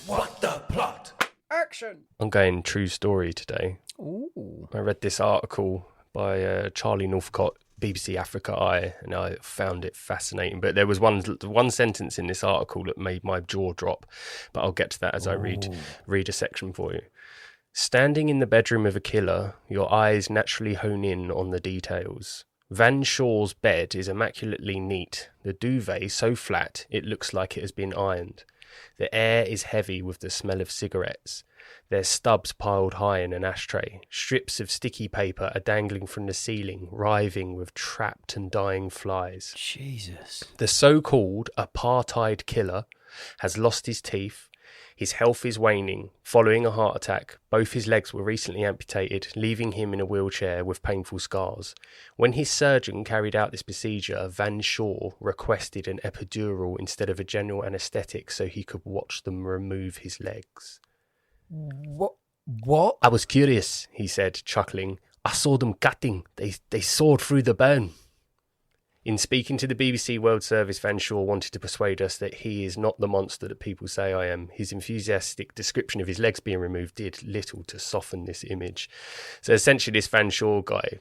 What the plot? Action! I'm going true story today. Ooh. I read this article by Charlie Northcott, BBC Africa Eye, and I found it fascinating. But there was one sentence in this article that made my jaw drop. But I'll get to that as I read a section for you. Standing in the bedroom of a killer, your eyes naturally hone in on the details. Van Shaw's bed is immaculately neat, the duvet so flat it looks like it has been ironed. The air is heavy with the smell of cigarettes. There's stubs piled high in an ashtray. Strips of sticky paper are dangling from the ceiling, writhing with trapped and dying flies. Jesus. The so-called apartheid killer has lost his teeth. His health is waning. Following a heart attack, both his legs were recently amputated, leaving him in a wheelchair with painful scars. When his surgeon carried out this procedure, Van Shaw requested an epidural instead of a general anaesthetic so he could watch them remove his legs. What? I was curious, he said, chuckling. I saw them cutting. They sawed through the bone. In speaking to the BBC World Service, Van Shaw wanted to persuade us that he is not the monster that people say I am. His enthusiastic description of his legs being removed did little to soften this image. So essentially this Van Shaw guy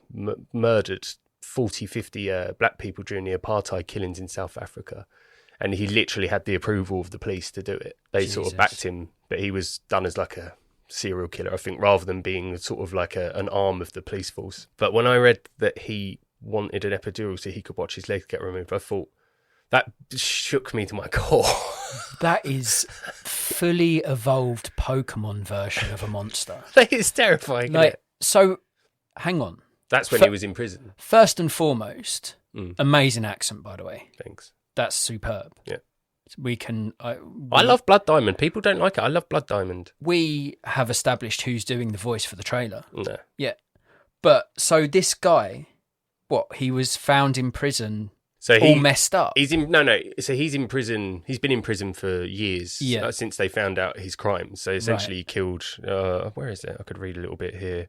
murdered 40, 50 black people during the apartheid killings in South Africa. And he literally had the approval of the police to do it. They sort of backed him, but he was done as like a serial killer, I think, rather than being sort of like an arm of the police force. But when I read that he wanted an epidural so he could watch his legs get removed, I thought that shook me to my core. That is fully evolved Pokemon version of a monster. It's terrifying. Like, isn't it? So, hang on. That's when he was in prison. First and foremost, amazing accent, by the way. Thanks. That's superb. Yeah. We can... I love Blood Diamond. People don't like it. I love Blood Diamond. We have established who's doing the voice for the trailer. No. Yeah. But, so this guy, he was found in prison... So all messed up. He's in So he's in prison. He's been in prison for years. Yeah. Since they found out his crimes. So essentially, he killed. Where is it? I could read a little bit here.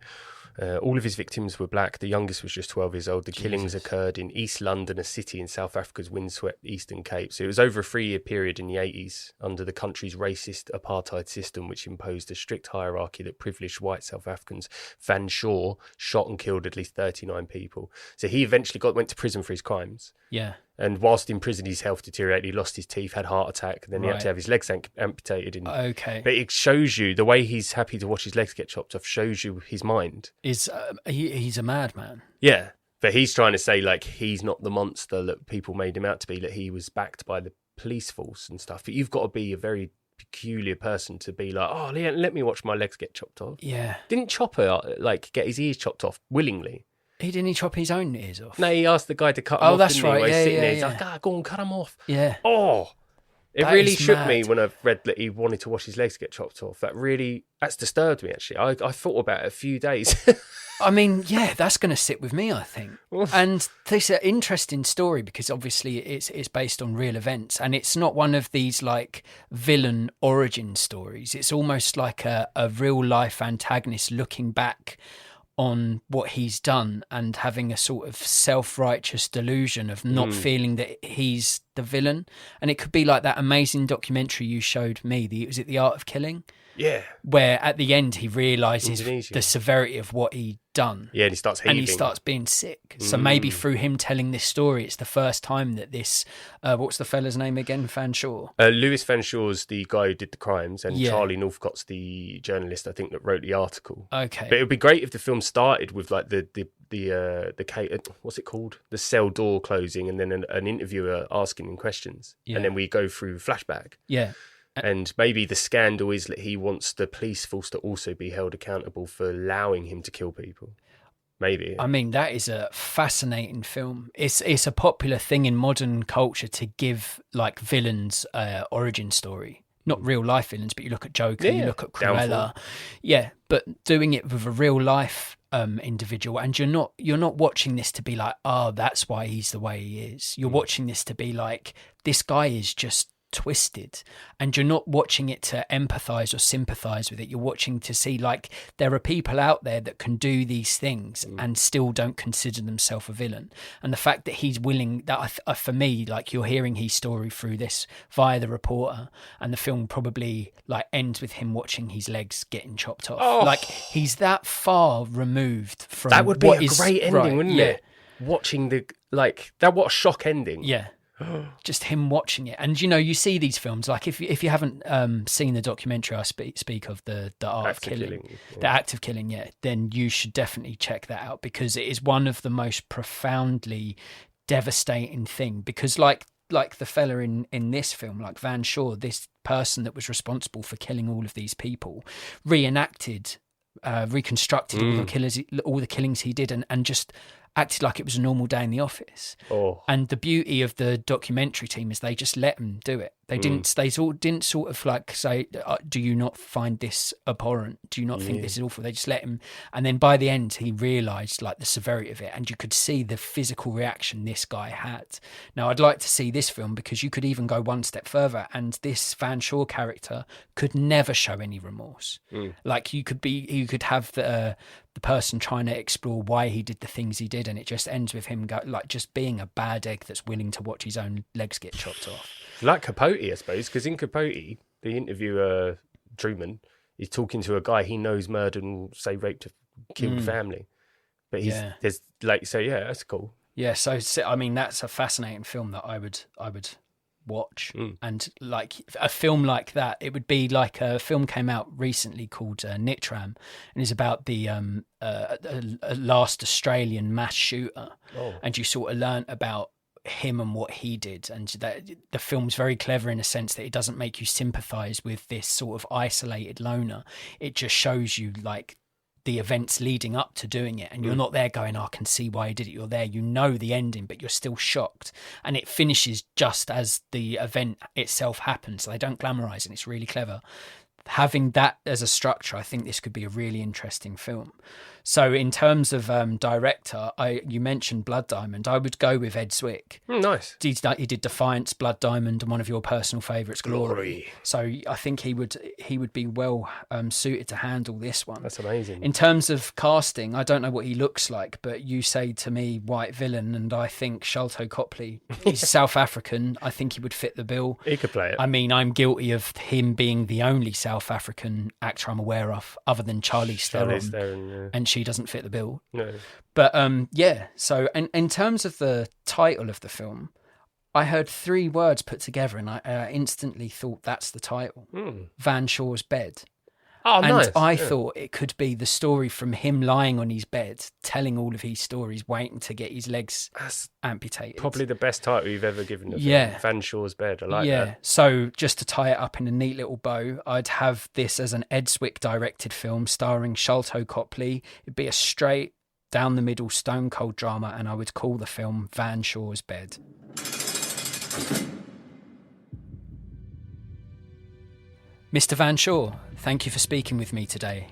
All of his victims were black. The youngest was just 12 years old. The killings occurred in East London, a city in South Africa's windswept Eastern Cape. So it was over a 3-year period in the 80s under the country's racist apartheid system, which imposed a strict hierarchy that privileged white South Africans. Van Shaw shot and killed at least 39 people. So he eventually went to prison for his crimes. Yeah. And whilst in prison, his health deteriorated. He lost his teeth, had a heart attack, and then he had to have his legs amputated. Okay. But it shows you, the way he's happy to watch his legs get chopped off, shows you his mind. He's a madman. Yeah. But he's trying to say, like, he's not the monster that people made him out to be, that he was backed by the police force and stuff. But you've got to be a very peculiar person to be like, oh, let me watch my legs get chopped off. Yeah. Didn't Chopper, get his ears chopped off willingly? He didn't chop his own ears off. No, he asked the guy to cut him off. That's right. He's like, go on, cut him off. Yeah. Oh, it That really is shook mad. me when I read that he wanted to watch his legs get chopped off. That's disturbed me, actually. I thought about it a few days. I mean, yeah, that's going to sit with me, I think. And this is an interesting story because obviously it's based on real events, and it's not one of these like villain origin stories. It's almost like a real life antagonist looking back on what he's done and having a sort of self-righteous delusion of not feeling that he's the villain. And it could be like that amazing documentary you showed me, was it The Art of Killing? Yeah. Where at the end he realises the severity of what he'd done. Yeah, and he starts heaving. And he starts being sick. So maybe through him telling this story, it's the first time that this... what's the fella's name again? Van Shaw? Lewis Van Shaw's the guy who did the crimes, and Charlie Northcott's the journalist, I think, that wrote the article. Okay. But it would be great if the film started with like the what's it called? The cell door closing, and then an interviewer asking him questions. Yeah. And then we go through flashback. Yeah. And maybe the scandal is that he wants the police force to also be held accountable for allowing him to kill people. Maybe. I mean, that is a fascinating film. It's a popular thing in modern culture to give like villains origin story. Not real life villains, but you look at Joker, you look at Cruella. Downfall. Yeah, but doing it with a real life individual, and you're not watching this to be like, oh, that's why he's the way he is. You're watching this to be like, this guy is just twisted, and you're not watching it to empathize or sympathize with it. You're watching to see like there are people out there that can do these things and still don't consider themselves a villain. And the fact that he's willing, that for me, like you're hearing his story through this via the reporter, and the film probably like ends with him watching his legs getting chopped off. Like he's that far removed from that would be what a is great ending, right. wouldn't it? Watching what a shock ending. Yeah. Just him watching it. And you see these films, like if you haven't seen the documentary I speak of, the art of killing, the act of killing, then you should definitely check that out, because it is one of the most profoundly devastating thing. Because like the fella in this film, like Van Shaw, this person that was responsible for killing all of these people, reconstructed all the killings he did, and just acted like it was a normal day in the office. And the beauty of the documentary team is they just let him do it. They didn't sort of like say, do you not find this abhorrent? Do you not think this is awful? They just let him. And then by the end, he realised like the severity of it, and you could see the physical reaction this guy had. Now, I'd like to see this film, because you could even go one step further, and this Van Shaw character could never show any remorse. Like you could have the person trying to explore why he did the things he did, and it just ends with him just being a bad egg that's willing to watch his own legs get chopped off. Like Capote, I suppose, because in Capote, the interviewer, Truman, is talking to a guy he knows murdered and, say, raped a killed family. But there's like, so yeah, that's cool. Yeah, so I mean, that's a fascinating film that I would watch. And like a film like that, it would be like a film came out recently called Nitram, and is about the last Australian mass shooter. And you sort of learn about him and what he did, and that the film's very clever in a sense that it doesn't make you sympathize with this sort of isolated loner. It just shows you like the events leading up to doing it, and you're not there going, I can see why he did it. You're there, you know the ending, but you're still shocked, and it finishes just as the event itself happens. So they don't glamorize it, and it's really clever. Having that as a structure, I think this could be a really interesting film. So in terms of director, you mentioned Blood Diamond. I would go with Ed Zwick. Nice. He did Defiance, Blood Diamond, and one of your personal favourites, Glory. So I think he would be well suited to handle this one. That's amazing. In terms of casting, I don't know what he looks like, but you say to me white villain, and I think Sholto Copley. He's South African. I think he would fit the bill. He could play it. I mean, I'm guilty of him being the only South African actor I'm aware of, other than Charlize Theron, and she doesn't fit the bill. No. But so in terms of the title of the film, I heard 3 words put together, and I instantly thought that's the title. Van Shaw's Bed. Oh, and nice. I thought it could be the story from him lying on his bed, telling all of his stories, waiting to get his legs amputated. Probably the best title you've ever given the film. Van Shaw's Bed. I like that. So just to tie it up in a neat little bow, I'd have this as an Ed Zwick directed film starring Sholto Copley. It'd be a straight down the middle stone cold drama, and I would call the film Van Shaw's Bed. Mr. Van Shaw, thank you for speaking with me today.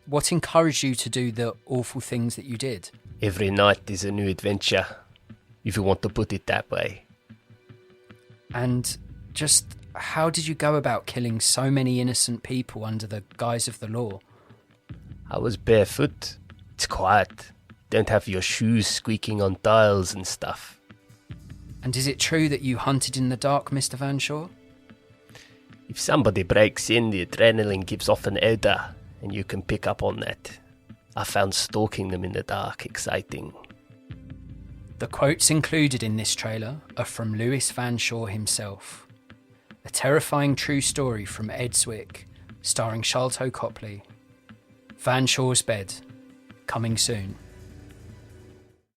What encouraged you to do the awful things that you did? Every night is a new adventure, if you want to put it that way. And just how did you go about killing so many innocent people under the guise of the law? I was barefoot. It's quiet. Don't have your shoes squeaking on tiles and stuff. And is it true that you hunted in the dark, Mr. Van Shaw? If somebody breaks in, the adrenaline gives off an odor, and you can pick up on that. I found stalking them in the dark exciting. The quotes included in this trailer are from Louis Van Shaw himself. A terrifying true story from Ed Zwick, starring Sholto Copley. Van Shaw's Bed, coming soon.